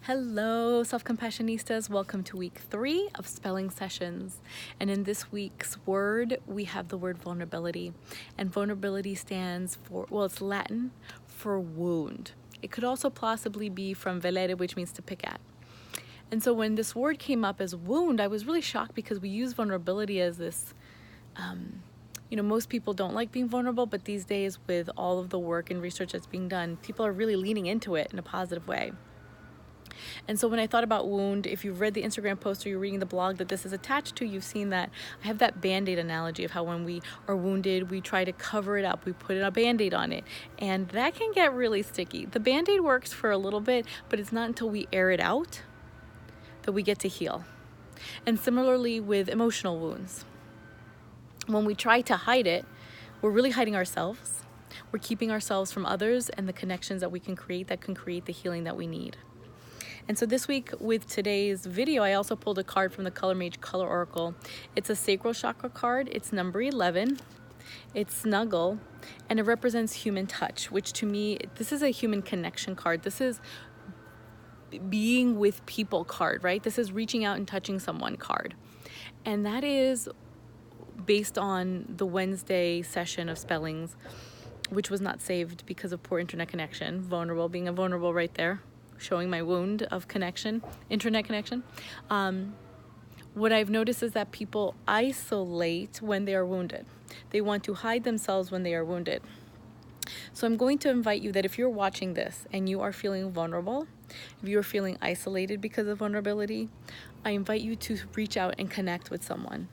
Hello, Self-Compassionistas. Welcome to week 3 of spelling sessions. And in this week's word, we have the word vulnerability. And vulnerability stands for, well, it's Latin for wound. It could also possibly be from velere, which means to pick at. And so when this word came up as wound, I was really shocked because we use vulnerability as this, most people don't like being vulnerable, but these days with all of the work and research that's being done, people are really leaning into it in a positive way. And so when I thought about wound, if you've read the Instagram post or you're reading the blog that this is attached to, you've seen that I have that Band-Aid analogy of how when we are wounded, we try to cover it up. We put a Band-Aid on it, and that can get really sticky. The Band-Aid works for a little bit, but it's not until we air it out that we get to heal. And similarly with emotional wounds. When we try to hide it, we're really hiding ourselves. We're keeping ourselves from others and the connections that we can create that can create the healing that we need. And so this week with today's video, I also pulled a card from the Color Mage Color Oracle. It's a sacral chakra card. It's number 11. It's snuggle, and it represents human touch, which to me, this is a human connection card. This is being with people card, right? This is reaching out and touching someone card. And that is based on the Wednesday session of spellings, which was not saved because of poor internet connection. Vulnerable, being a vulnerable right there. Showing my wound of connection, internet connection. What I've noticed is that people isolate when they are wounded. They want to hide themselves when they are wounded. So I'm going to invite you that if you're watching this and you are feeling vulnerable, if you're feeling isolated because of vulnerability, I invite you to reach out and connect with someone.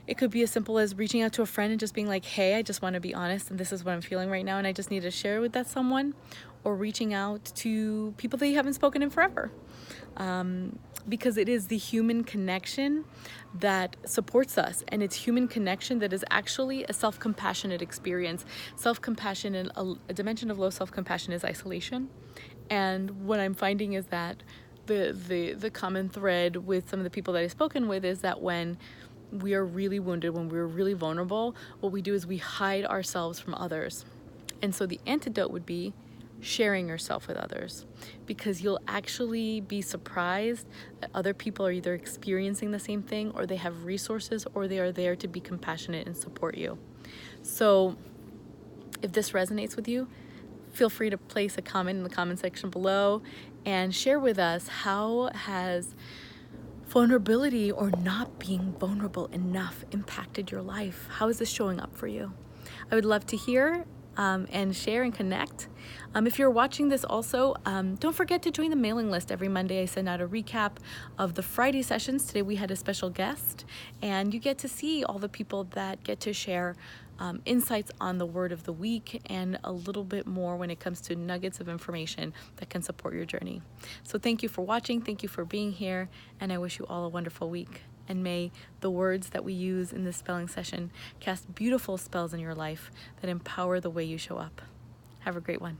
It could be as simple as reaching out to a friend and just being like, hey, I just want to be honest and this is what I'm feeling right now and I just need to share with that someone, or reaching out to people that you haven't spoken in forever. Because it is the human connection that supports us, and it's human connection that is actually a self-compassionate experience. Self-compassion, and a dimension of low self-compassion is isolation. And what I'm finding is that the common thread with some of the people that I've spoken with is that when we are really wounded, when we're really vulnerable, what we do is we hide ourselves from others. And so the antidote would be sharing yourself with others, because you'll actually be surprised that other people are either experiencing the same thing, or they have resources, or they are there to be compassionate and support you. So if this resonates with you, feel free to place a comment in the comment section below and share with us, how has vulnerability or not being vulnerable enough impacted your life? How is this showing up for you? I would love to hear and share and connect. If you're watching this also, don't forget to join the mailing list. Every Monday I send out a recap of the Friday sessions. Today we had a special guest, and you get to see all the people that get to share insights on the word of the week and a little bit more when it comes to nuggets of information that can support your journey. So thank you for watching, thank you for being here, and I wish you all a wonderful week. And may the words that we use in this spelling session cast beautiful spells in your life that empower the way you show up. Have a great one.